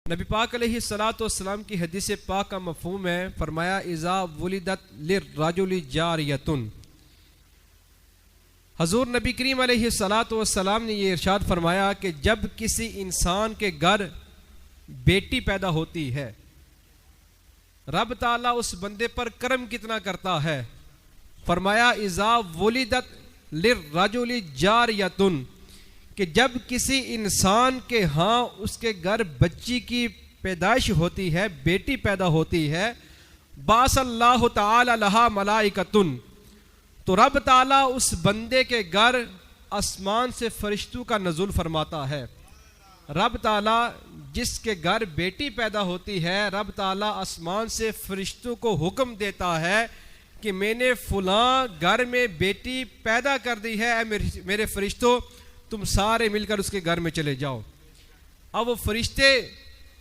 نبی پاک علیہ الصلاۃ والسلام کی حدیث پاک کا مفہوم ہے، فرمایا اذا ولدت للرجل جاریۃ۔ حضور نبی کریم علیہ الصلاۃ والسلام نے یہ ارشاد فرمایا کہ جب کسی انسان کے گھر بیٹی پیدا ہوتی ہے، رب تعالیٰ اس بندے پر کرم کتنا کرتا ہے۔ فرمایا اذا ولدت للرجل جاریۃ، کہ جب کسی انسان کے ہاں اس کے گھر بچی کی پیدائش ہوتی ہے، بیٹی پیدا ہوتی ہے، باس اللہ تعالی لہا ملائکۃ، تو رب تعالیٰ اس بندے کے گھر آسمان سے فرشتوں کا نزول فرماتا ہے۔ رب تعالیٰ جس کے گھر بیٹی پیدا ہوتی ہے، رب تعالیٰ آسمان سے فرشتوں کو حکم دیتا ہے کہ میں نے فلاں گھر میں بیٹی پیدا کر دی ہے، اے میرے فرشتوں تم سارے مل کر اس کے گھر میں چلے جاؤ۔ اب وہ فرشتے